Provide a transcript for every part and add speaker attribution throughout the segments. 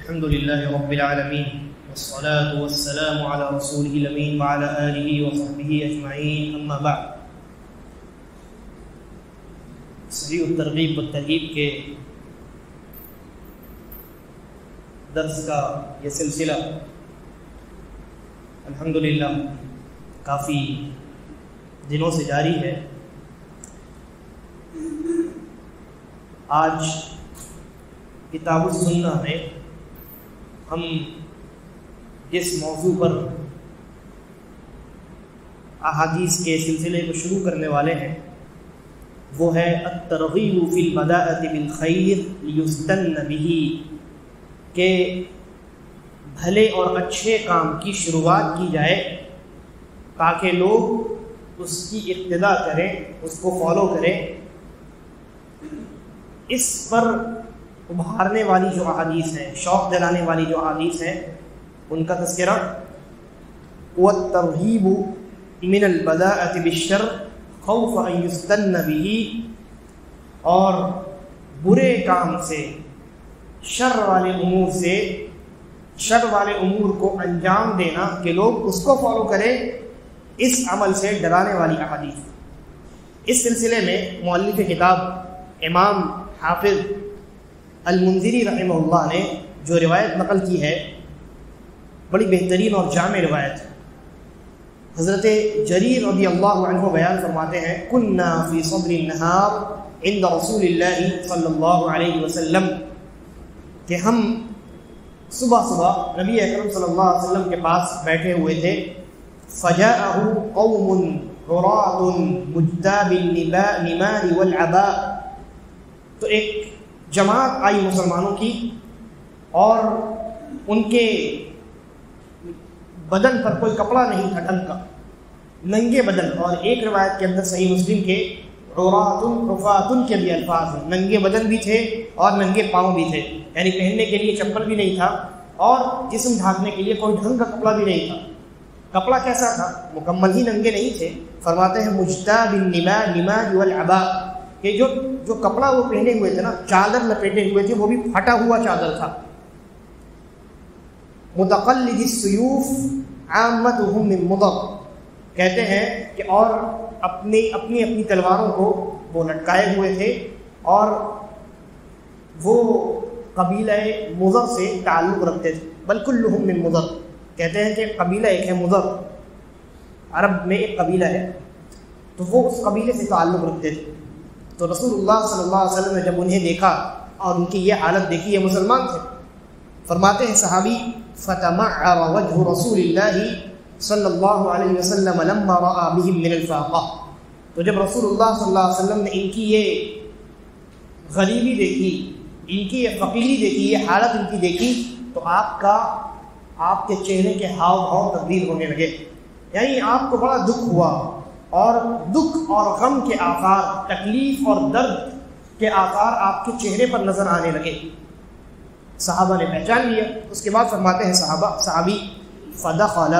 Speaker 1: الحمد لله رب العالمين والصلاة والسلام على رسوله الأمين وعلى آله وصحبه أجمعين أما بعد. صحیح الترغیب والترہیب کے درس کا یہ سلسلہ الحمدللہ کافی دنوں سے جاری ہے. آج کتاب السنہ میں ہم جس موضوع پر احادیث کے سلسلے کو شروع کرنے والے ہیں وہ ہے الترغیب فی البداءۃ بالخیر لیستن بہ، کہ بھلے اور اچھے کام کی شروعات کی جائے تاکہ لوگ اس کی اقتداء کریں، اس کو فالو کریں. اس پر ابھارنے والی جو احادیث ہیں، شوق دلانے والی جو احادیث ہیں، ان کا تذکرہ والترہیب من البداءۃ بالشر خوف ان یستن بہ، اور برے کام سے، شر والے امور کو انجام دینا کہ لوگ اس کو فالو کریں، اس عمل سے ڈرانے والی احادیث. اس سلسلے میں مؤلف کتاب امام حافظ المنذری رحمہ اللہ نے جو روایت نقل کی ہے بڑی بہترین اور جامع روایت ہے. حضرت جریر رضی اللہ عنہ بیان فرماتے ہیں کنا فی صدر النہار عند رسول اللہ صلی اللہ علیہ وسلم، کہ ہم صبح نبی اکرم صلی اللہ علیہ وسلم کے پاس بیٹھے ہوئے تھے. فجاءہ قوم عراۃ مجتاب النمار والعباء، تو ایک جماعت آئی مسلمانوں کی اور ان کے بدن پر کوئی کپڑا نہیں تھا ڈھنگ کا، ننگے بدن. اور ایک روایت کے اندر صحیح مسلم کے عراۃ رفاۃ کے بھی الفاظ ہیں، ننگے بدن بھی تھے اور ننگے پاؤں بھی تھے، یعنی پہننے کے لیے چپل بھی نہیں تھا اور جسم ڈھانکنے کے لیے کوئی ڈھنگ کا کپڑا بھی نہیں تھا. کپڑا کیسا تھا؟ مکمل ہی ننگے نہیں تھے. فرماتے ہیں مجتاب النمار والعباء، کہ جو کپڑا وہ پہنے ہوئے تھے نا، چادر لپیٹے ہوئے تھے، وہ بھی پھٹا ہوا چادر تھا. متقلد السیوف عامتهم من مضر، کہتے ہیں کہ اور اپنی تلواروں کو وہ لٹکائے ہوئے تھے اور وہ قبیلہ مضر سے تعلق رکھتے تھے. بل کلهم من مضر، کہتے ہیں کہ قبیلہ ایک ہے مضر، عرب میں ایک قبیلہ ہے، تو وہ اس قبیلے سے تعلق رکھتے تھے. تو رسول اللہ صلی اللہ علیہ وسلم نے جب انہیں دیکھا اور ان کی یہ حالت دیکھی، یہ مسلمان تھے. فرماتے ہیں صحابی فتمعر وجه رسول اللہ صلی اللہ علیہ وسلم لما رأى بهم من الفاقہ، تو جب رسول اللہ صلی اللہ علیہ وسلم نے ان کی یہ غریبی دیکھی، ان کی یہ فقیری دیکھی، یہ حالت ان کی دیکھی، تو آپ کے چہرے کے ہاؤ بھاؤ تبدیل ہونے لگے. یعنی آپ کو بڑا دکھ ہوا اور دکھ اور غم کے آثار، تکلیف اور درد کے آثار آپ کے چہرے پر نظر آنے لگے. صحابہ نے پہچان لیا. اس کے بعد فرماتے ہیں صحابی فدخل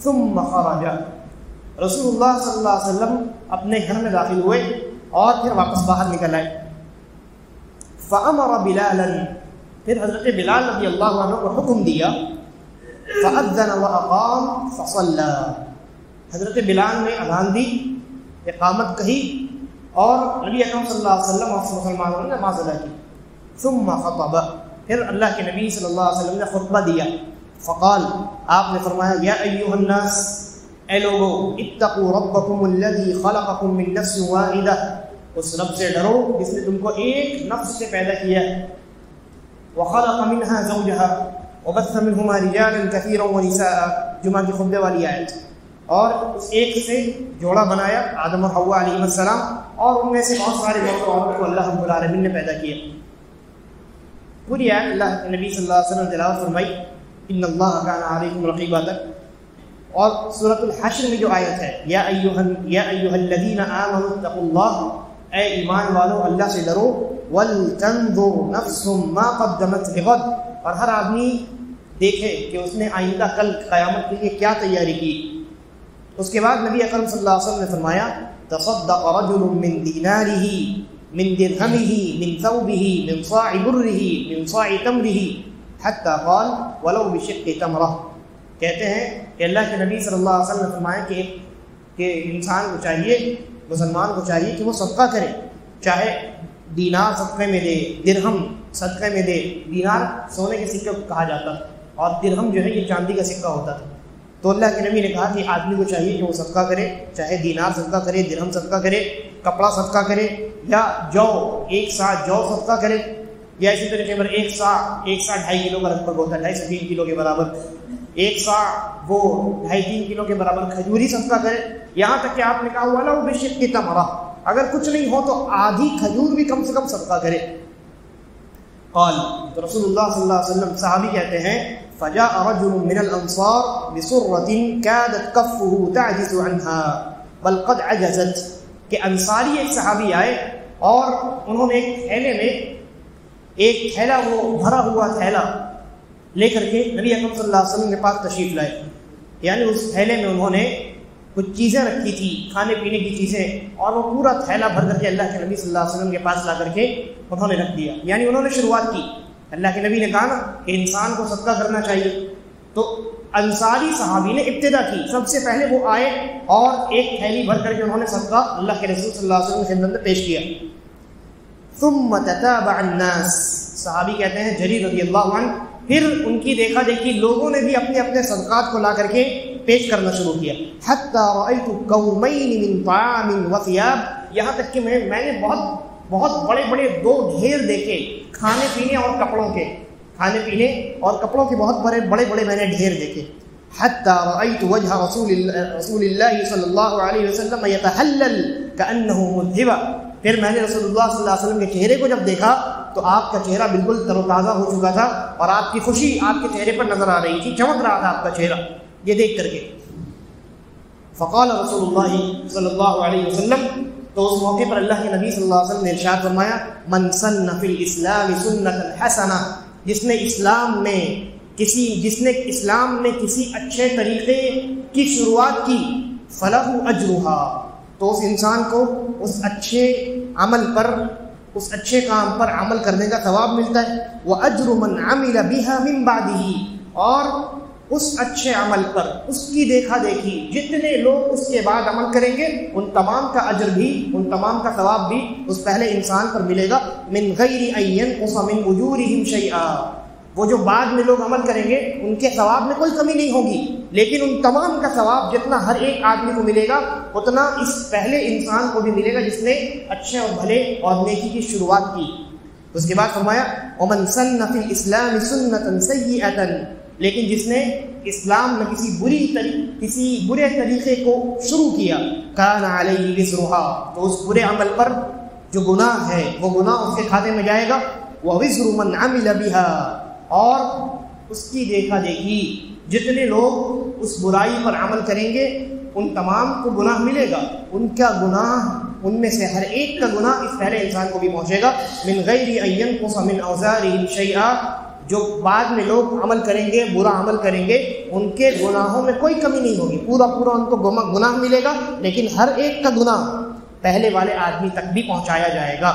Speaker 1: ثم خرج، رسول اللہ صلی اللہ علیہ وسلم اپنے گھر میں داخل ہوئے اور پھر واپس باہر نکل آئے. فامر بلالا، پھر حضرت بلال رضی اللہ عنہ کو حکم دیا. فاذن واقام فصلى، حضرت بلال نے اذان دی، اقامت کہی اور نبی اکرم صلی اللہ علیہ وسلم اور مسلمانوں نے نماز ادا کی. ثم خطب، پھر اللہ کے نبی صلی اللہ علیہ وسلم نے خطبہ دیا. فقال، آپ نے فرمایا یا ایھا الناس، اے لوگو، اتقوا ربکم الذی خلقکم من نفس واحدہ، اس رب سے ڈرو جس نے تم کو ایک نفس سے پیدا کیا. وخلق منها زوجها وبث منهما رجالا كثيرا ونساء، جمعہ کی خطبے والی آیت. اور اس ایک سے جوڑا بنایا، آدم اور حوا علیہ السلام، اور ان میں سے بہت سارے مرد و عورت کو اللہ رب العالمین نے پیدا کیا. پوری آیت اللہ کے نبی صلی اللہ علیہ وسلم نے تلاوت فرمائی، ان اللہ کان علیکم رقیبا تک. اور سورۃ الحشر میں جو آیت ہے یا ایھا الذین آمنوا اتقوا اللہ، اے ایمان والو اللہ سے ڈرو. ولتنظر نفس ما قدمت لغد، اور ہر آدمی دیکھے کہ اس نے آئندہ کل قیامت کے لیے کیا تیاری کی. اس کے بعد نبی اکرم صلی اللہ علیہ وسلم نے فرمایا تصدق رجل من دینارہ من درهمه من ثوبه من صاع بره من صاع تمره حتى قال ولو بشق تمرة. کہتے ہیں کہ اللہ کے نبی صلی اللہ علیہ وسلم نے فرمایا کہ انسان کو چاہیے، مسلمان کو چاہیے کہ وہ صدقہ کرے، چاہے دینار صدقے میں دے، درہم صدقے میں دے. دینار سونے کے سکے کو کہا جاتا تھا اور درہم جو ہے یہ چاندی کا سکہ ہوتا تھا. تو اللہ کے نبی نے کہا کہ آدمی کو چاہیے کہ وہ صدقہ کرے، چاہے دینار صدقہ کرے، درہم صدقہ کرے، کپڑا صدقہ کرے، یا جو 1 سا جو صدقہ کرے، یا اسی طریقے پر 1 سا 2.5 کلو کا لگ بھگ ہوتا ہے، 2.5 3 کلو کے برابر، 1 سا وہ 2.5 3 کلو کے برابر کھجوری صدقہ کرے. یہاں تک کہ آپ نے کہا ہوا نا بشق تمرہ، اگر کچھ نہیں ہو تو آدھی کھجور بھی کم سے کم صدقہ کرے. قال تو رسول اللہ صلی اللہ علیہ وسلم، صحابی کہتے ہیں فجاء رجل من الانصار بسرة كادت كفه تعجز عنها بل قد عجزت. کہ انصاری ایک صحابی آئے اور انہوں نے ایک تھیلے میں ایک تھیلا، وہ بھرا ہوا تھیلا لے کر کے نبی اکرم صلی اللہ علیہ وسلم کے پاس تشریف لائے. یعنی اس تھیلے میں انہوں نے کچھ چیزیں رکھی تھی، کھانے پینے کی چیزیں، اور وہ پورا تھیلا بھر کر کے اللہ کے نبی صلی اللہ علیہ وسلم کے پاس لا کر کے انہوں نے رکھ دیا. یعنی انہوں نے شروعات کی. اللہ کے نبی نے کہا نا کہ انسان کو صدقہ کرنا چاہیے، تو انصاری صحابی نے ابتدا کی. سب سے پہلے وہ آئے اور ایک تھیلی بھر کر کے انہوں نے صدقہ اللہ کے رسول صلی اللہ علیہ وسلم کی خدمت میں پیش کیا. ثم تتابع الناس، صحابی کہتے ہیں جریر رضی اللہ عنہ، پھر ان کی دیکھا دیکھی لوگوں نے بھی اپنے اپنے صدقات کو لا کر کے پیش کرنا شروع کیا. حتی رأیت کومین من طعام وثیاب، یہاں تک کہ میں نے بہت بڑے بڑے 2 ڈھیر دیکھے کھانے پینے اور کپڑوں کے، کھانے پینے اور کپڑوں کے بہت بڑے بڑے میں نے ڈھیر دیکھے. حتی رأیت وجہ رسول اللہ صلی اللہ علیہ وسلم یتحلل کأنہ مذہبا، پھر میں نے رسول اللہ صلی اللہ علیہ وسلم کے چہرے کو جب دیکھا تو آپ کا چہرہ بالکل تر و تازہ ہو چکا تھا اور آپ کی خوشی آپ کے چہرے پر نظر آ رہی تھی، چمک رہا تھا آپ کا چہرہ یہ دیکھ کر کے. فقال رسول اللہ صلی اللہ علیہ وسلم، تو اس موقع پر اللہ کے نبی صلی اللہ علیہ وسلم نے ارشاد فرمایا من سن فی الاسلام سنۃ حسنہ، جس نے اسلام میں کسی اچھے طریقے کی شروعات کی، فلہ اجرھا، تو اس انسان کو اس اچھے عمل پر، اس اچھے کام پر عمل کرنے کا ثواب ملتا ہے. وَأَجْرُ مَنْ عَمِلَ بِهَا مِنْ بَعْدِهِ، اور اس اچھے عمل پر، اس کی دیکھا دیکھی جتنے لوگ اس کے بعد عمل کریں گے ان تمام کا اجر بھی، ان تمام کا ثواب بھی اس پہلے انسان پر ملے گا. مِنْ غَيْرِ أَنْ يَنْقُصَ مِنْ أُجُورِهِمْ شَيْئًا، وہ جو بعد میں لوگ عمل کریں گے ان کے ثواب میں کوئی کمی نہیں ہوگی، لیکن ان تمام کا ثواب جتنا ہر ایک آدمی کو ملے گا اتنا اس پہلے انسان کو بھی ملے گا جس نے اچھے اور بھلے اور نیکی کی شروعات کی. اس کے بعد فرمایا وَمَنْ سَنَّ فِي الْإِسْلَامِ سُنَّةً سَيِّئَةً، لیکن جس نے اسلام میں کسی برے طریقے کو شروع کیا، كَانَ عَلَيْهِ وِزْرُهَا، تو اس برے عمل پر جو گناہ ہے وہ گناہ اس کے کھاتے میں جائے گا. وَوِزْرُ مَنْ عَمِلَ بِهَا، اور اس کی دیکھا دیکھی جتنے لوگ اس برائی پر عمل کریں گے ان تمام کو گناہ ملے گا. ان کا گناہ، ان میں سے ہر ایک کا گناہ اس پہلے انسان کو بھی پہنچے گا. من غیر ان ينقص من اوزارهم شیئا، جو بعد میں لوگ عمل کریں گے، برا عمل کریں گے، ان کے گناہوں میں کوئی کمی نہیں ہوگی، پورا ان کو گناہ ملے گا، لیکن ہر ایک کا گناہ پہلے والے آدمی تک بھی پہنچایا جائے گا.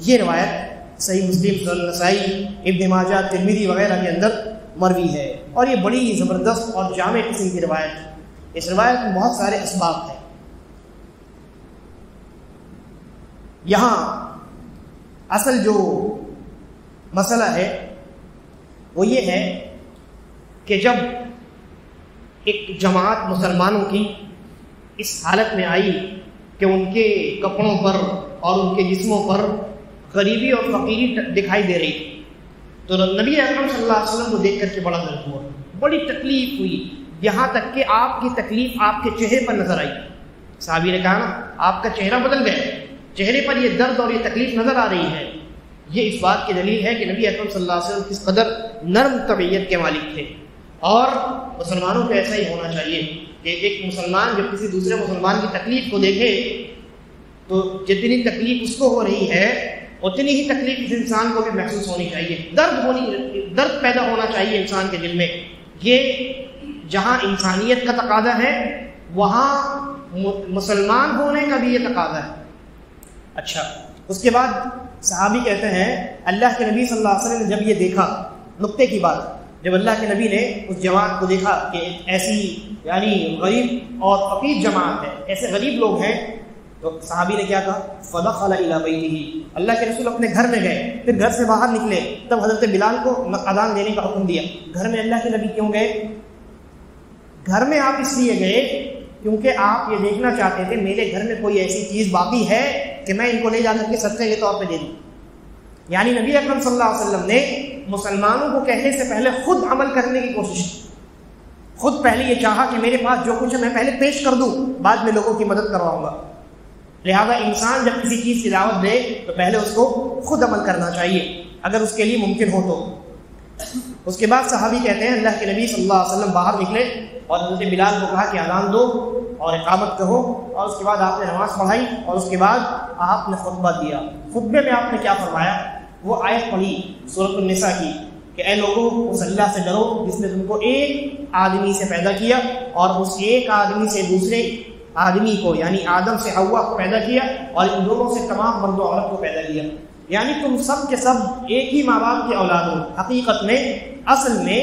Speaker 1: یہ روایت صحیح مسلم، سنن نسائی، ابن ماجہ، ترمذی وغیرہ کے اندر مروی ہے، اور یہ بڑی زبردست اور جامع قسم کی روایت ہے. اس روایت میں بہت سارے اسباب ہیں. یہاں اصل جو مسئلہ ہے وہ یہ ہے کہ جب ایک جماعت مسلمانوں کی اس حالت میں آئی کہ ان کے کپڑوں پر اور ان کے جسموں پر غریبی اور فقیری دکھائی دے رہی تھی، تو نبی اکرم صلی اللہ علیہ وسلم کو دیکھ کر کے بڑا درد ہوا، بڑی تکلیف ہوئی، یہاں تک کہ آپ کی تکلیف آپ کے چہرے پر نظر آئی. صحابی نے کہا نا آپ کا چہرہ بدل گیا، چہرے پر یہ درد اور یہ تکلیف نظر آ رہی ہے. یہ اس بات کی دلیل ہے کہ نبی اکرم صلی اللہ علیہ وسلم کس قدر نرم طبیعت کے مالک تھے. اور مسلمانوں کو ایسا ہی ہونا چاہیے کہ ایک مسلمان جب کسی دوسرے مسلمان کی تکلیف کو دیکھے تو جتنی تکلیف اس کو ہو رہی ہے اتنی ہی تکلیف اس انسان کو بھی محسوس ہونی چاہیے، درد پیدا ہونا چاہیے انسان کے دل میں. یہ جہاں انسانیت کا تقاضا ہے وہاں مسلمان ہونے کا بھی یہ تقاضا ہے. اچھا، اس کے بعد صحابی کہتے ہیں اللہ کے نبی صلی اللہ علیہ وسلم نے جب یہ دیکھا، نقطے کی بات، جب اللہ کے نبی نے اس جماعت کو دیکھا کہ ایسی یعنی غریب اور فقیر جماعت ہے، ایسے غریب لوگ ہیں، تو صحابی نے کیا کہا؟ فدخل الی بیتہ، اللہ کے رسول اپنے گھر میں گئے، پھر گھر سے باہر نکلے، تب حضرت بلال کو اذان دینے کا حکم دیا۔ گھر میں اللہ کے نبی کیوں گئے؟ گھر میں آپ اس لیے گئے کیونکہ آپ یہ دیکھنا چاہتے تھے میرے گھر میں کوئی ایسی چیز باقی ہے کہ میں ان کو لے جا کر کے صدقے کے طور پہ دے دوں۔ یعنی نبی اکرم صلی اللہ علیہ وسلم نے مسلمانوں کو کہنے سے پہلے خود عمل کرنے کی کوشش کی، خود پہلے یہ چاہا کہ میرے پاس جو کچھ ہے میں پہلے پیش کر دوں، بعد میں لوگوں کی مدد کرواؤں گا۔ لہذا انسان جب کسی چیز کی دعوت دے تو پہلے اس کو خود عمل کرنا چاہیے اگر اس کے لیے ممکن ہو تو۔ اس کے بعد صحابی کہتے ہیں اللہ کے نبی صلی اللہ علیہ وسلم باہر نکلے اور حضرت بلال کو کہا کہ اذان دو اور اقامت کہو، اور اس کے بعد آپ نے نماز پڑھائی اور اس کے بعد آپ نے خطبہ دیا۔ خطبے میں آپ نے کیا فرمایا؟ وہ آیت پڑھی سورۃ النساء کی کہ اے لوگوں اس اللہ سے ڈرو جس نے تم کو ایک آدمی سے پیدا کیا اور اس ایک آدمی سے دوسرے آدمی کو یعنی آدم سے حوا کو پیدا کیا اور ان دونوں سے تمام مرد و عورت کو پیدا کیا۔ یعنی تم سب کے سب ایک ہی ماں باپ کے اولاد ہو، حقیقت میں اصل میں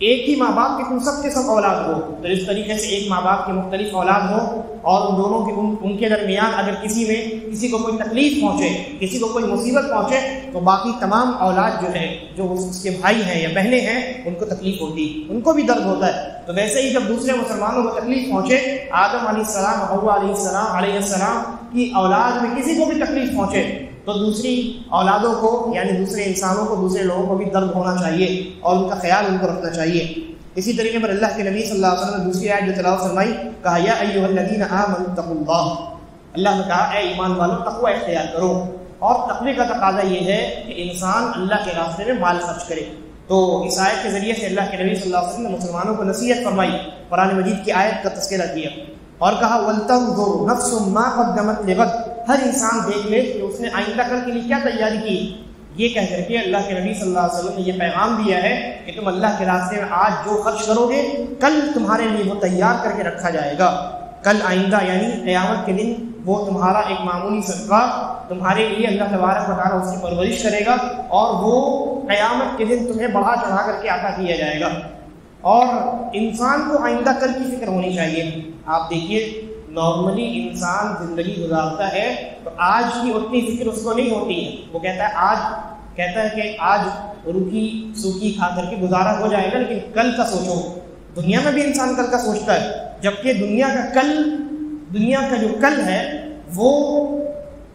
Speaker 1: ایک ہی ماں باپ کے تم سب کے سب اولاد ہو۔ تو اس طریقے سے ایک ماں باپ کے مختلف اولاد ہو اور ان دونوں کے ان کے درمیان اگر کسی کو کوئی تکلیف پہنچے، کسی کو کوئی مصیبت پہنچے تو باقی تمام اولاد جو ہے جو اس کے بھائی ہیں یا بہنیں ہیں ان کو تکلیف ہوتی، ان کو بھی درد ہوتا ہے۔ تو ویسے ہی جب دوسرے مسلمانوں کو تکلیف پہنچے، آدم علیہ السلام، حوا علیہ السلام کی اولاد میں کسی کو بھی تکلیف پہنچے تو دوسری اولادوں کو یعنی دوسرے انسانوں کو، دوسرے لوگوں کو بھی درد ہونا چاہیے اور ان کا خیال ان کو رکھنا چاہیے۔ اسی طریقے پر اللہ کے نبی صلی اللہ علیہ وسلم نے دوسری آیت جو تلاوت فرمائی، کہا یا ایھا الذین آمنوا اتقوا اللہ، اللہ نے کہا اے ایمان والو تقوی اختیار کرو، اور تقوی کا تقاضا یہ ہے کہ انسان اللہ کے راستے میں مال خرچ کرے۔ تو اس آیت کے ذریعے سے اللہ کے نبی صلی اللہ علیہ وسلم نے مسلمانوں کو نصیحت فرمائی، قرآن مجید کی آیت کا تذکرہ کیا اور کہا وَلْتَنظُرْ نَفْسٌ مَا قَدَّمَتْ لِغَدٍ، ہر انسان دیکھ لے کہ اس نے آئندہ کل کے لیے کیا تیاری کی۔ یہ کہہ کر کے اللہ کے نبی صلی اللہ علیہ وسلم نے یہ پیغام دیا ہے کہ تم اللہ کے راستے میں آج جو خرچ کرو گے کل تمہارے لیے وہ تیار کر کے رکھا جائے گا۔ کل آئندہ یعنی قیامت کے دن وہ تمہارا ایک معمولی صدقہ تمہارے لیے اللہ تبارک و تعالیٰ اس کی پرورش کرے گا اور وہ قیامت کے دن تمہیں بڑھا چڑھا کر کے عطا کیا جائے گا۔ اور انسان کو آئندہ کل کی فکر ہونی چاہیے۔ آپ دیکھیے نارملی انسان زندگی گزارتا ہے تو آج کی اتنی فکر اس کو نہیں ہوتی ہے، وہ کہتا ہے کہ آج روکی سوکھی کھا کر کے گزارا ہو جائے گا، لیکن کل کا سوچو۔ دنیا میں بھی انسان کل کا سوچتا ہے، جبکہ دنیا کا جو کل ہے وہ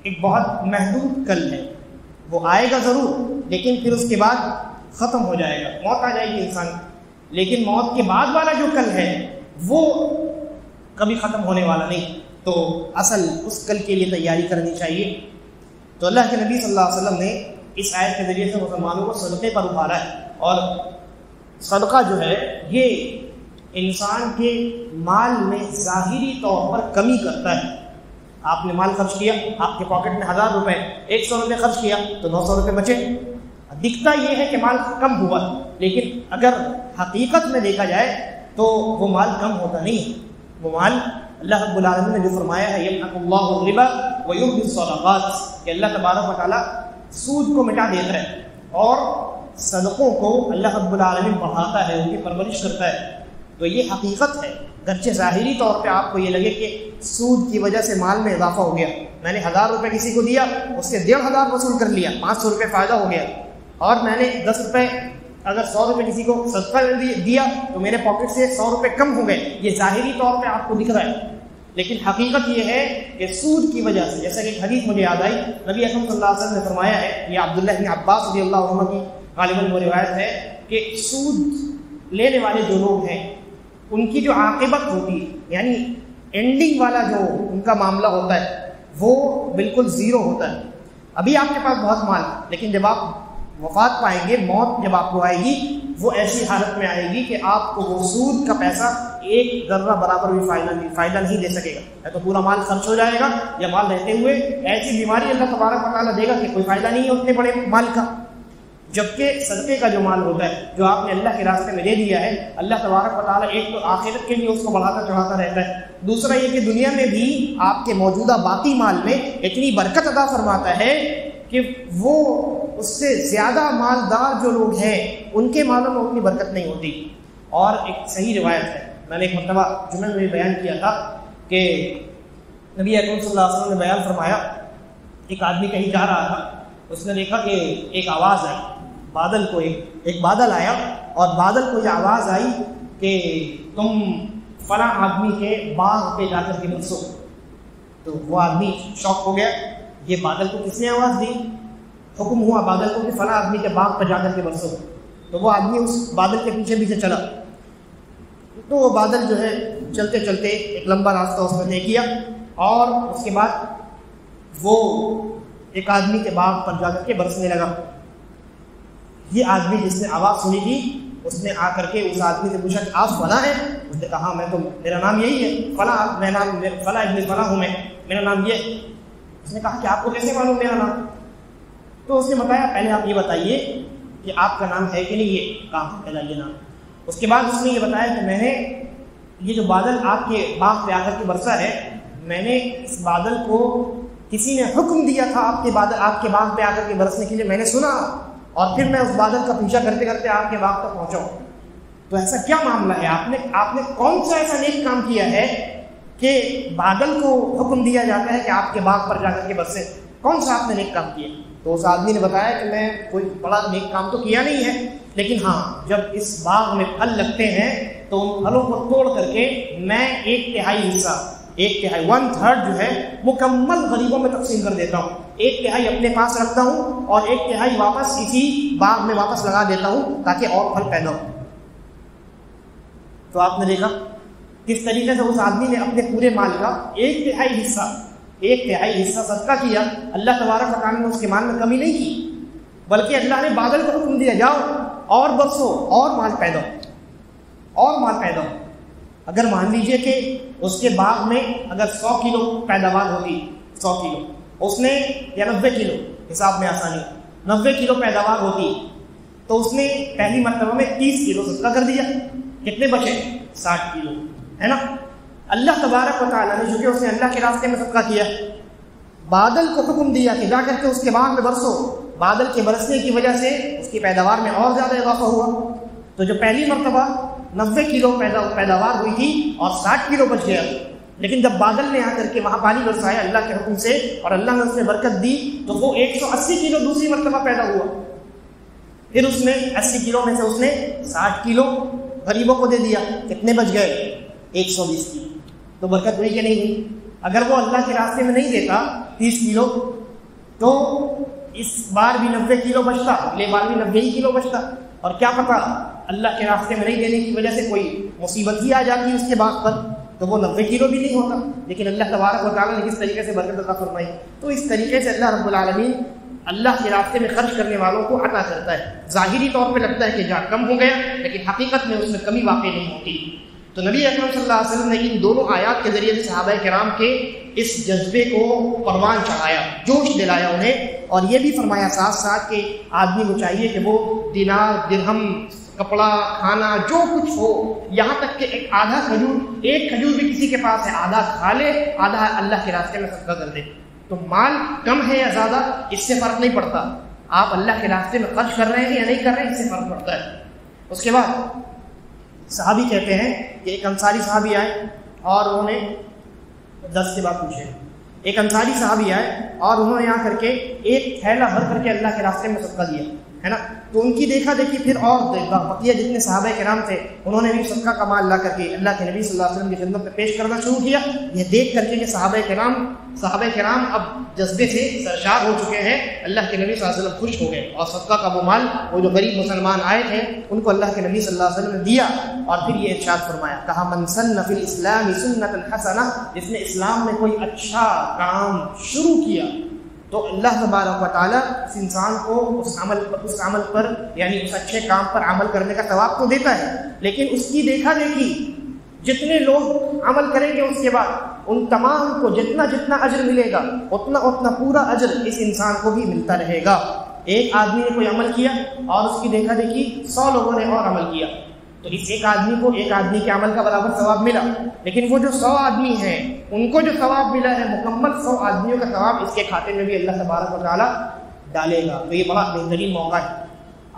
Speaker 1: ایک بہت محدود کل ہے، وہ آئے گا ضرور لیکن پھر اس کے بعد ختم ہو جائے گا، موت آ جائے گی انسان، لیکن موت کے بعد والا جو کل ہے وہ کبھی ختم ہونے والا نہیں۔ تو اصل اس کل کے لیے تیاری کرنی چاہیے۔ تو اللہ کے نبی صلی اللہ علیہ وسلم نے اس آیت کے ذریعے سے مسلمانوں کو صدقے پر ابھارا ہے، اور صدقہ جو ہے یہ انسان کے مال میں ظاہری طور پر کمی کرتا ہے۔ آپ نے مال خرچ کیا، آپ کے پاکٹ میں 1000 روپے، 100 روپے خرچ کیا تو 900 روپے بچے، دکھتا یہ ہے کہ مال کم ہوا، لیکن اگر حقیقت میں دیکھا جائے تو وہ مال کم ہوتا نہیں ہے۔ وہ مال اللہ رب العالمین نے جو فرمایا ہے یمحق اللہ الربا ویربی الصدقات، کہ اللہ تبارک و تعالیٰ سود کو مٹا دیتا ہے اور صدقوں کو اللہ رب العالمین بڑھاتا ہے، ان کی پرورش کرتا ہے۔ تو یہ حقیقت ہے، گرچہ ظاہری طور پہ آپ کو یہ لگے کہ سود کی وجہ سے مال میں اضافہ ہو گیا، میں نے 1000 روپے کسی کو دیا، اس سے 1500 وصول کر لیا، 500 روپے فائدہ ہو گیا، اور میں نے 10 روپے اگر 100 روپے کسی کو صدقہ دیا تو میرے پاکٹ سے 100 روپے کم ہو گئے، یہ ظاہری طور پہ آپ کو دکھ رہا ہے، لیکن حقیقت یہ ہے کہ سود کی وجہ سے، جیسا کہ ایک حدیث مجھے یاد آئی، نبی اکرم صلی اللہ علیہ وسلم نے فرمایا ہے، یہ عبداللہ بن عباس رضی اللہ عنہ کی غالباً وہ روایت ہے کہ سود لینے والے جو لوگ ہیں ان کی جو عاقبت ہوتی ہے یعنی اینڈنگ والا جو ان کا معاملہ ہوتا ہے وہ بالکل زیرو ہوتا ہے۔ ابھی آپ کے پاس بہت مال، لیکن جب آپ وفات پائیں گے، موت جب آپ کو آئے گی، وہ ایسی حالت میں آئے گی کہ آپ کو وہ سود کا پیسہ ایک ذرہ برابر بھی فائدہ نہیں دے سکے گا، یا تو پورا مال خرچ ہو جائے گا یا مال رہتے ہوئے ایسی بیماری اللہ تبارک و تعالیٰ دے گا کہ کوئی فائدہ نہیں ہے اتنے بڑے مال کا۔ جبکہ صدقے کا جو مال ہوتا ہے جو آپ نے اللہ کے راستے میں دے دیا ہے، اللہ تبارک و تعالیٰ ایک تو آخرت کے لیے اس کو بڑھاتا چڑھاتا رہتا ہے، دوسرا یہ کہ دنیا میں بھی آپ کے موجودہ باقی مال میں اتنی برکت عطا فرماتا ہے کہ وہ اس سے زیادہ مالدار جو لوگ ہیں ان کے مالوں میں اتنی برکت نہیں ہوتی۔ اور ایک صحیح روایت ہے، میں نے ایک مرتبہ جمعہ میں بیان کیا تھا کہ نبی اکرم صلی اللہ علیہ وسلم نے بیان فرمایا، ایک آدمی کہیں جا رہا تھا، اس نے دیکھا کہ ایک آواز آئی، بادل کو ایک بادل آیا اور بادل کو یہ آواز آئی کہ تم فلاں آدمی کے باغ پہ جا کر کے برسو۔ تو وہ آدمی شوق ہو گیا، یہ بادل کو کس نے آواز دی؟ حکم ہوا بادل کو کہ فلاں آدمی کے باغ پہ جا کر کے برسو۔ تو وہ آدمی اس بادل کے پیچھے پیچھے چلا، تو وہ بادل جو ہے چلتے چلتے ایک لمبا راستہ اس نے طے کیا، اور اس کے بعد وہ ایک آدمی کے باغ پر جا کر کے برسنے لگا۔ یہ آدمی جس نے آواز سنی تھی اس نے آ کر کے اس آدمی سے پوچھا کہ آپ فلاں ہیں؟ اس نے کہا میں تو، میرا نام یہی ہے فلاں، میں نام فلاں ابن فلاں ہوں، میرا نام یہ۔ اس نے کہا کہ آپ کو کیسے معلوم میرا نام؟ تو اس نے بتایا پہلے آپ یہ بتائیے کہ آپ کا نام ہے کہ نہیں، یہ کہاں پہلا یہ نام۔ اس کے بعد اس نے یہ بتایا کہ میں نے یہ جو بادل آپ کے باغ پہ آ کر کے برسا ہے، میں نے اس بادل کو کسی نے حکم دیا تھا آپ کے باغ پہ آ کر کے برسنے کے لیے، میں نے سنا اور پھر میں اس بادل کا پیچھا کرتے کرتے آپ کے باغ تک پہنچا ہوں۔ تو ایسا کیا معاملہ ہے؟ آپ نے کون سا ایسا نیک کام کیا ہے کہ بادل کو حکم دیا جاتا ہے کہ آپ کے باغ پر جا کر کے برسے؟ کون سا آپ نے نیک کام کیا؟ تو اس آدمی نے بتایا کہ میں کوئی بڑا نیک کام تو کیا نہیں ہے، لیکن ہاں جب اس باغ میں پھل لگتے ہیں تو ان پھلوں کو توڑ کر کے میں 1/3 حصہ، 1/3 جو ہے مکمل غریبوں میں تقسیم کر دیتا ہوں، 1/3 اپنے پاس رکھتا ہوں اور 1/3 واپس اسی باغ میں واپس لگا دیتا ہوں تاکہ اور پھل پیدا ہو۔ تو آپ نے دیکھا کس طریقے سے اس آدمی نے اپنے پورے مال کا 1/3 حصہ صدقہ کیا۔ اللہ تبارک و تعالیٰ نے اس کے مال میں کمی نہیں کی، بلکہ اللہ نے بادل کو حکم دیا جاؤ اور برسو اور مال پیدا ہو۔ اگر مان لیجئے کہ اس کے باغ میں اگر 100 کلو پیداوار ہوتی، 100 کلو اس نے، یا 90 کلو، حساب میں آسانی، 90 کلو پیداوار ہوتی تو اس نے پہلی مرتبہ میں 30 کلو صدقہ کر دیا، کتنے بچے؟ 60 کلو، ہے نا؟ اللہ تبارک و تعالیٰ نے چونکہ اس نے اللہ کے راستے میں صدقہ کیا، بادل کو حکم دیا کہ جا کر کے اس کے باغ میں برسو، بادل کے برسنے کی وجہ سے اس کی پیداوار میں اور زیادہ اضافہ ہوا۔ تو جو پہلی مرتبہ 90 کلو پیداوار ہوئی تھی اور 60 کلو بچ گیا، لیکن جب بادل نے آ کر کے وہاں پانی برسایا اللہ کے حکم سے اور اللہ نے اس میں برکت دی تو وہ 180 کلو دوسری مرتبہ پیدا ہوا۔ پھر اس نے 80 کلو میں سے اس نے 60 کلو غریبوں کو دے دیا، کتنے بچ گئے؟ 120 کلو۔ تو برکت ہوئی کہ نہیں ہوئی؟ اگر وہ اللہ کے راستے میں نہیں دیتا 30 کلو تو اس بار بھی 90 کلو بچتا، اگلے بار بھی 90 کلو بچتا، اور کیا پتا اللہ کے راستے میں نہیں دینے کی وجہ سے کوئی مصیبت ہی آ جاتی اس کے باغ پر تو وہ 90 کلو بھی نہیں ہوتا۔ لیکن اللہ تبارک و تعالیٰ نے کس طریقے سے برکت عطا فرمائی۔ تو اس طریقے سے اللہ رب العالمین اللہ کے راستے میں خرچ کرنے والوں کو عطا کرتا ہے۔ ظاہری طور پہ لگتا ہے کہ جہاں کم ہو گیا، لیکن حقیقت میں اس میں کمی واقع نہیں ہوتی۔ تو نبی اکرم صلی اللہ علیہ وسلم نے ان دونوں آیات کے ذریعے سے صحابہ کرام کے اس جذبے کو پروان چڑھایا، جوش دلایا انہیں، اور یہ بھی فرمایا ساتھ ساتھ کہ آدمی کو چاہیے کہ وہ دینار، درہم، کپڑا، کھانا، جو کچھ ہو، یہاں تک کہ ایک کھجور بھی کسی کے پاس ہے، آدھا کھا لے، آدھا اللہ کے راستے میں صدقہ کر دے۔ تو مال کم ہے یا زیادہ اس سے فرق نہیں پڑتا، آپ اللہ کے راستے میں خرچ کر رہے ہیں یا نہیں کر رہے ہیں اس سے فرق پڑتا ہے۔ اس کے بعد صحابی کہتے ہیں کہ ایک انصاری صحابی آئے اور انہوں نے 10 کے بعد پوچھے، ایک انصاری صحابی آئے اور انہوں نے آ کر کے ایک تھیلا بھر کر کے اللہ کے راستے میں صدقہ دیا، ہے نا؟ تو ان کی دیکھا دیکھی پھر اور بقیہ جتنے صحابہ کرام تھے انہوں نے بھی صدقہ کا مال لا کر کے اللہ کے نبی صلی اللہ علیہ وسلم کی خدمت میں پیش کرنا شروع کیا۔ یہ دیکھ کر کے کہ صحابہ کرام اب جذبے سے سرشار ہو چکے ہیں، اللہ کے نبی صلی اللہ علیہ وسلم خوش ہو گئے اور صدقہ کا وہ مال وہ جو غریب مسلمان آئے تھے ان کو اللہ کے نبی صلی اللہ علیہ وسلم نے دیا، اور پھر یہ ارشاد فرمایا، کہا من سن فی الاسلام سنۃ حسنہ، جس نے اسلام میں کوئی اچھا کام شروع کیا تو اللہ تبارک و تعالیٰ اس انسان کو اس عمل پر یعنی اس اچھے کام پر عمل کرنے کا ثواب تو دیتا ہے، لیکن اس کی دیکھا دیکھی جتنے لوگ عمل کریں گے اس کے بعد ان تمام کو جتنا اجر ملے گا اتنا پورا اجر اس انسان کو بھی ملتا رہے گا۔ ایک آدمی نے کوئی عمل کیا اور اس کی دیکھا دیکھی 100 لوگوں نے اور عمل کیا، تو اس ایک آدمی کو ایک آدمی کے عمل کا برابر ثواب ملا، لیکن وہ جو 100 آدمی ہیں ان کو جو ثواب ملا ہے مکمل 100 آدمیوں کا ثواب اس کے کھاتے میں بھی اللہ تبارک و تعالیٰ ڈالے گا۔ تو یہ بڑا بہترین موقع ہے۔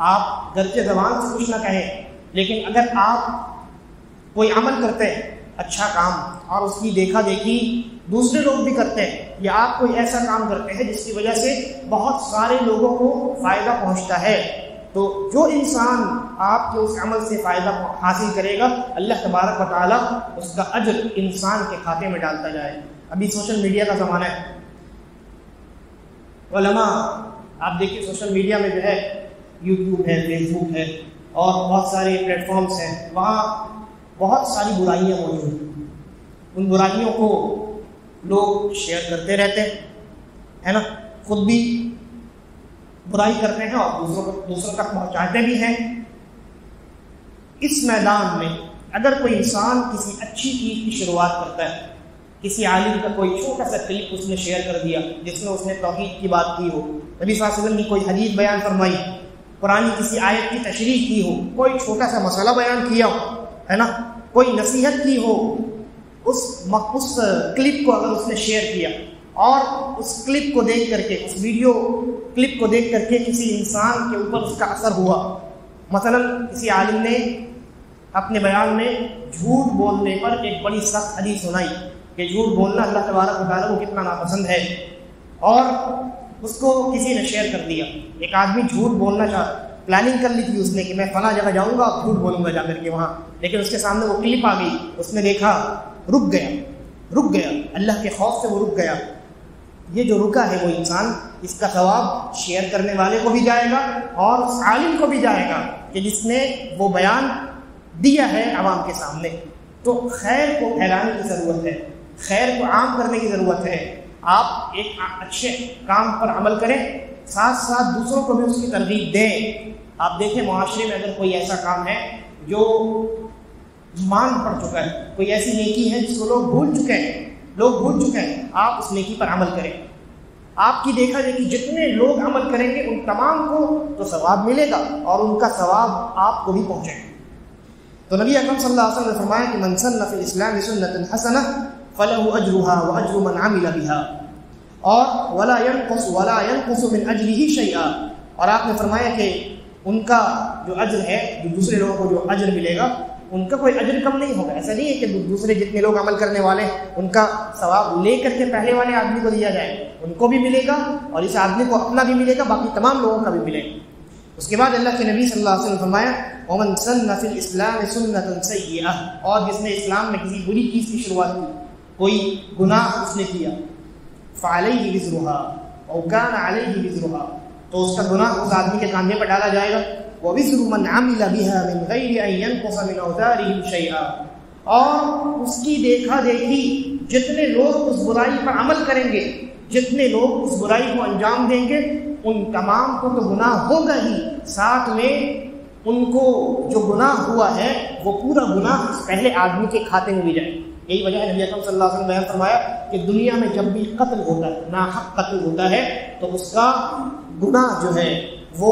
Speaker 1: آپ گرچہ زبان سے کچھ نہ کہیں، لیکن اگر آپ کوئی عمل کرتے ہیں اچھا کام اور اس کی دیکھا دیکھی دوسرے لوگ بھی کرتے ہیں، یا آپ کوئی ایسا کام کرتے ہیں جس کی وجہ سے بہت سارے لوگوں کو فائدہ پہنچتا ہے، تو جو انسان آپ کے اس عمل سے فائدہ حاصل کرے گا اللہ تبارک و تعالیٰ اس کا اجر انسان کے کھاتے میں ڈالتا جائے۔ ابھی سوشل میڈیا کا زمانہ ہے، علماء آپ دیکھیے سوشل میڈیا میں جو ہے یوٹیوب ہے، فیس بک ہے اور بہت سارے پلیٹ فارمس ہیں، وہاں بہت ساری برائیاں موجود ہیں، ان برائیوں کو لوگ شیئر کرتے رہتے ہیں، ہے نا، خود بھی برائی کرتے ہیں اور دوسروں تک پہنچاتے بھی ہیں۔ اس میدان میں اگر کوئی انسان کسی اچھی چیز کی شروعات کرتا ہے، کسی عالم کا کوئی چھوٹا سا کلپ اس نے شیئر کر دیا جس میں اس نے توحید کی بات کی ہو، نبی صلی اللہ علیہ وسلم کی کوئی حدیث بیان فرمائی، قرآن کسی آیت کی تشریح کی ہو، کوئی چھوٹا سا مسئلہ بیان کیا ہو، ہے نا، کوئی نصیحت کی ہو، اس کلپ کو اگر اس نے شیئر کیا اور اس کلپ کو دیکھ کر کے، اس ویڈیو کلپ کو دیکھ کر کے کسی انسان کے اوپر اس کا اثر ہوا، مثلا کسی عالم نے اپنے بیان میں جھوٹ بولنے پر ایک بڑی سخت حدیث سنائی کہ جھوٹ بولنا اللہ تبارک و تعالیٰ کو کتنا ناپسند ہے، اور اس کو کسی نے شیئر کر دیا۔ ایک آدمی جھوٹ بولنا چاہتا، پلاننگ کر لی تھی اس نے کہ میں فلاں جگہ جاؤں گا اور جھوٹ بولوں گا جا کر کے وہاں، لیکن اس کے سامنے وہ کلپ آ گئی، اس نے دیکھا، رک گیا، اللہ کے خوف سے وہ رک گیا۔ یہ جو رکا ہے وہ انسان، اس کا ثواب شیئر کرنے والے کو بھی جائے گا اور اس عالم کو بھی جائے گا کہ جس نے وہ بیان دیا ہے عوام کے سامنے۔ تو خیر کو پھیلانے کی ضرورت ہے، خیر کو عام کرنے کی ضرورت ہے۔ آپ ایک اچھے کام پر عمل کریں، ساتھ ساتھ دوسروں کو بھی اس کی ترغیب دیں۔ آپ دیکھیں معاشرے میں اگر کوئی ایسا کام ہے جو مان پڑ چکا ہے، کوئی ایسی نیکی ہے جس کو لوگ بھول چکے ہیں، آپ اس نیکی پر عمل کریں۔ آپ کی دیکھا دیکھی جتنے لوگ عمل کریں گے ان تمام کو تو ثواب ملے گا اور ان کا ثواب آپ کو بھی پہنچے گا۔ تو نبی اکرم صلی اللہ علیہ وسلم نے فرمایا کہ من سن فی الاسلام سنۃ حسنہ فلہ اجرها واجر من عمل بها اور ولا ينقص من اجره شیئا، اور آپ نے فرمایا کہ ان کا جو اجر ہے، جو دوسرے لوگوں کو جو اجر ملے گا ان کا کوئی اجر کم نہیں ہوگا۔ ایسا نہیں ہے کہ دوسرے جتنے لوگ عمل کرنے والے ہیں ان کا ثواب لے کر کے پہلے والے آدمی کو دیا جائے، ان کو بھی ملے گا اور اس آدمی کو اپنا بھی ملے گا، باقی تمام لوگوں کا بھی ملے گا۔ اس کے بعد اللہ کے نبی صلی اللہ علیہ وسلم نے فرمایا ومن سن فی الاسلام سنۃ سیئہ، اور جس نے اسلام میں کسی بری چیز کی شروعات کی، کوئی گناہ اس نے کیا، فعلیہ وزرها او کان علیہ وزرها، تو اس کا گناہ اس آدمی کے کاندھے پر ڈالا جائے گا، وَوِزْرُ مَنْ عَمِلَ بِهَا مِنْ غَيْرِ أَنْ يَنْقُصَ مِنْ أَوْزَارِهِمْ شَيْئًا، اور اس کی دیکھا دیکھی جتنے لوگ اس برائی پر عمل کریں گے، جتنے لوگ اس برائی کو انجام دیں گے، ان تمام کو تو گناہ ہوگا ہی، ساتھ میں ان کو جو گناہ ہوا ہے وہ پورا گناہ اس پہلے آدمی کے کھاتے میں بھی جائے۔ یہی وجہ ہے نبی اکرم صلی اللہ علیہ وسلم نے بیان فرمایا کہ دنیا میں جب بھی قتل ہوتا ہے، ناحق قتل ہوتا ہے، تو اس کا گناہ جو ہے وہ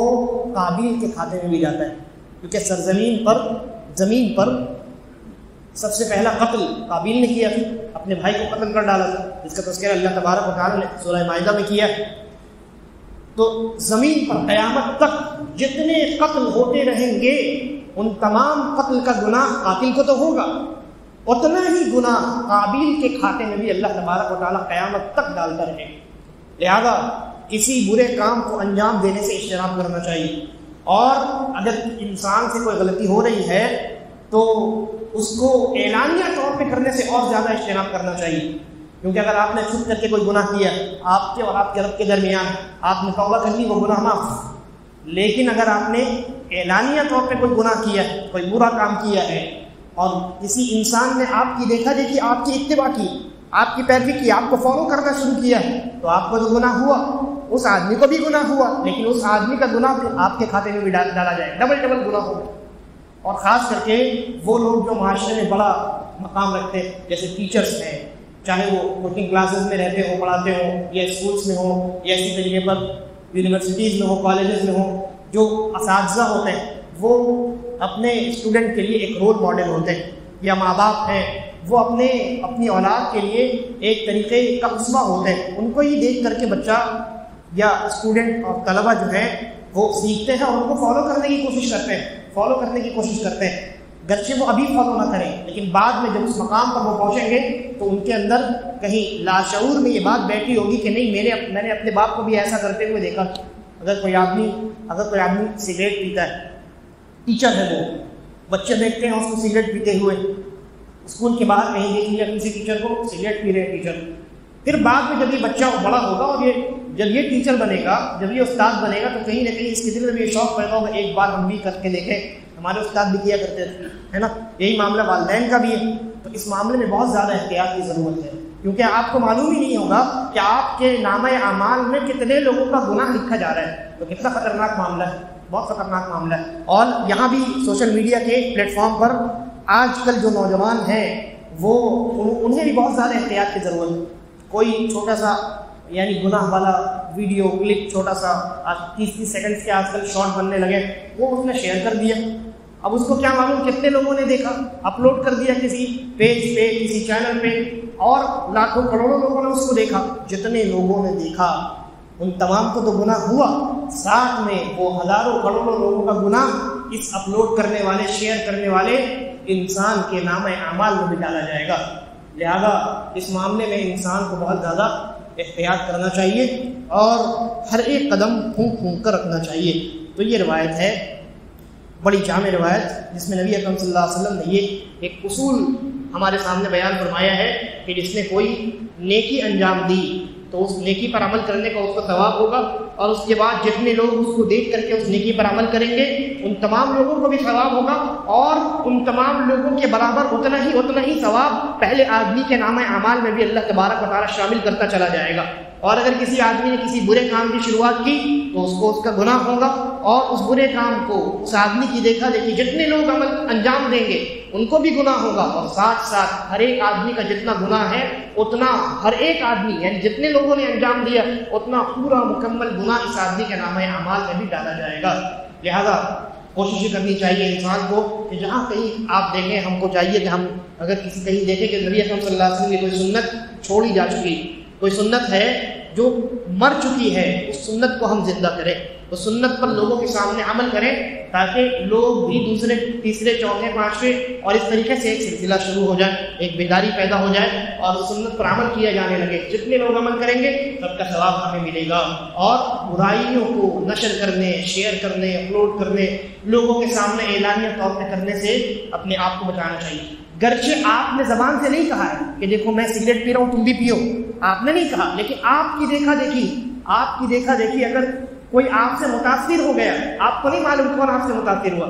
Speaker 1: قابیل کے کھاتے میں بھی جاتا ہے، کیونکہ زمین پر سب سے پہلا قتل قابیل نے کیا تھا، اپنے بھائی کو قتل کر ڈالا تھا، جس کا تذکرہ اللہ تبارک و تعالیٰ نے سورہ مائدہ میں کیا ہے۔ تو زمین پر قیامت تک جتنے قتل ہوتے رہیں گے ان تمام قتل کا گناہ قاتل کو تو ہوگا، اتنا ہی گناہ قابیل کے کھاتے میں بھی اللہ تبارک و تعالیٰ قیامت تک ڈالتا رہے۔ لہذا کسی برے کام کو انجام دینے سے اجتناب کرنا چاہیے، اور اگر انسان سے کوئی غلطی ہو رہی ہے تو اس کو اعلانیہ طور پہ کرنے سے اور زیادہ اجتناب کرنا چاہیے، کیونکہ اگر آپ نے چھپ کر کے کوئی گناہ کیا آپ کے اور آپ کے رب کے درمیان، آپ نے توبہ کر لی، وہ گناہ معاف، لیکن اگر آپ نے اعلانیہ طور پہ کوئی گناہ کیا ہے، کوئی برا کام کیا ہے، اور کسی انسان نے آپ کی دیکھا دیکھی، آپ کی اتباع کی، آپ کی پیروی کی، آپ کو فالو کرنا شروع کیا ہے، تو آپ کو جو گناہ ہوا اس آدمی کو بھی گناہ ہوا، لیکن اس آدمی کا گناہ بھی آپ کے کھاتے میں بھی ڈالا جائے، ڈبل گناہ ہوگا۔ اور خاص کر کے وہ لوگ جو معاشرے میں بڑا مقام رکھتے ہیں، جیسے ٹیچرز ہیں، چاہے وہ کوچنگ کلاسز میں رہتے ہوں، پڑھاتے ہوں، یا اسکولس میں ہوں، یا اسی طریقے پر یونیورسٹیز میں ہو، کالجز میں ہو، جو اساتذہ ہوتے ہیں وہ اپنے اسٹوڈنٹ کے لیے ایک رول ماڈل ہوتے ہیں، یا ماں باپ ہیں وہ اپنی اولاد کے لیے ایک طریقے کا اسوہ ہوتے ہیں. ان کو یہ دیکھ کر کے بچہ یا اسٹوڈنٹ اور طلبہ جو ہیں وہ سیکھتے ہیں اور ان کو فالو کرنے کی کوشش کرتے ہیں. گرچہ وہ ابھی فالو نہ کریں، لیکن بعد میں جب اس مقام پر وہ پہنچیں گے تو ان کے اندر کہیں لاشعور میں یہ بات بیٹھی ہوگی کہ نہیں، میں نے اپنے باپ کو بھی ایسا کرتے ہوئے دیکھا. اگر کوئی آدمی سگریٹ پیتا ہے، ٹیچر ہے وہ، بچے دیکھتے ہیں اس کو سگریٹ پیتے ہوئے، اسکول کے باہر کہیں دیکھ لیا کسی ٹیچر کو سگریٹ پی رہے ٹیچر. پھر بعد میں جب یہ بچہ بڑا ہوگا اور جب یہ ٹیچر بنے گا، جب یہ استاد بنے گا، تو کہیں نہ کہیں اس کے دل میں یہ شوق پیدا ہوگا ایک بار ہم بھی کر کے دیکھیں، ہمارے استاد بھی کیا کرتے تھے، ہے نا. یہی معاملہ والدین کا بھی ہے. تو اس معاملے میں بہت زیادہ احتیاط کی ضرورت ہے، کیونکہ آپ کو معلوم ہی نہیں ہوگا کہ آپ کے نامہ اعمال میں کتنے لوگوں کا گناہ لکھا جا رہا ہے. تو کتنا خطرناک معاملہ ہے، بہت خطرناک معاملہ ہے. اور یہاں بھی سوشل میڈیا کے پلیٹ فارم پر آج کل جو نوجوان ہیں وہ انہیں بھی بہت زیادہ احتیاط کی ضرورت ہے. کوئی چھوٹا سا یعنی گناہ والا ویڈیو کلپ، چھوٹا سا 30 سیکنڈز کے آج کل شارٹ بننے لگے، وہ اس نے شیئر کر دیا. اب اس کو کیا معلوم کتنے لوگوں نے دیکھا، اپلوڈ کر دیا کسی پیج پہ، کسی چینل پہ، اور لاکھوں کروڑوں لوگوں نے اس کو دیکھا. جتنے لوگوں نے دیکھا ان تمام کو تو گناہ ہوا، ساتھ میں وہ ہزاروں کروڑوں لوگوں کا گناہ اس اپلوڈ کرنے والے، شیئر کرنے والے انسان کے نامہ اعمال میں بھی ڈالا جائے گا. لہذا اس معاملے میں انسان کو بہت زیادہ احتیاط کرنا چاہیے اور ہر ایک قدم پھونک پھونک کر رکھنا چاہیے. تو یہ روایت ہے، بڑی جامع روایت، جس میں نبی اکرم صلی اللہ علیہ وسلم نے یہ ایک اصول ہمارے سامنے بیان فرمایا ہے کہ جس نے کوئی نیکی انجام دی تو اس نیکی پر عمل کرنے کا اس کو ثواب ہوگا، اور اس کے بعد جتنے لوگ اس کو دیکھ کر کے اس نیکی پر عمل کریں گے ان تمام لوگوں کو بھی ثواب ہوگا، اور ان تمام لوگوں کے برابر اتنا ہی ثواب پہلے آدمی کے نامہ اعمال میں بھی اللہ تبارک و تعالیٰ شامل کرتا چلا جائے گا. اور اگر کسی آدمی نے کسی برے کام کی شروعات کی تو اس کو اس کا گناہ ہوگا، اور اس برے کام کو اس آدمی کی دیکھا دیکھی جتنے لوگ عمل انجام دیں گے ان کو بھی گناہ ہوگا، اور ساتھ ساتھ ہر ایک آدمی کا جتنا گناہ ہے اتنا ہر ایک آدمی یعنی جتنے لوگوں نے انجام دیا اتنا پورا مکمل گناہ اس آدمی کے نامہ اعمال میں بھی ڈالا جائے گا. لہذا کوشش کرنی چاہیے انسان کو کہ جہاں کہیں آپ دیکھیں، ہم کو چاہیے کہ ہم اگر کسی کہیں دیکھیں کہ نبی اکرم صلی اللہ علیہ وسلم کی کوئی سنت چھوڑی جا چکی، کوئی سنت ہے جو مر چکی ہے، اس سنت کو ہم زندہ کریں، اس سنت پر لوگوں کے سامنے عمل کریں تاکہ لوگ بھی دوسرے، تیسرے، چوتھے، پانچویں اور اس طریقے سے ایک سلسلہ شروع ہو جائے، ایک بیداری پیدا ہو جائے اور اس سنت پر عمل کیا جانے لگے. جتنے لوگ عمل کریں گے سب کا ثواب ہمیں ملے گا. اور برائیوں کو نشر کرنے، شیئر کرنے، اپلوڈ کرنے، لوگوں کے سامنے اعلانیہ طور پہ کرنے سے اپنے آپ کو بچانا چاہیے. گرچہ آپ نے زبان سے نہیں کہا ہے کہ دیکھو میں سگریٹ پی رہا ہوں تم بھی پیو، آپ نے نہیں کہا، لیکن آپ کی دیکھا دیکھی اگر کوئی آپ سے متاثر ہو گیا، آپ کو نہیں معلوم کون آپ سے متاثر ہوا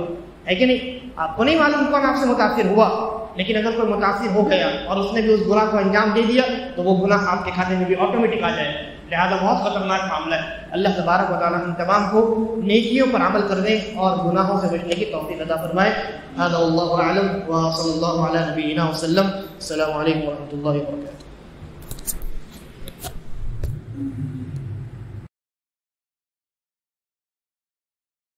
Speaker 1: ہے کہ نہیں، آپ کو نہیں معلوم کون آپ سے متاثر ہوا، لیکن اگر کوئی متاثر ہو گیا اور اس نے بھی اس گناہ کو انجام دے دیا تو وہ گناہ آپ کے کھاتے میں بھی آٹومیٹک آ جائے. لہذا بہت خطرناک معاملہ ہے. اللہ تبارک و تعالیٰ ہم تمام کو نیکیوں پر عمل کرنے اور گناہوں سے بچنے کی توفیق عطا فرمائے. هذا والله اعلم وصلی اللہ علی نبینا وسلم. السلام علیکم ورحمۃ اللہ وبرکاتہ.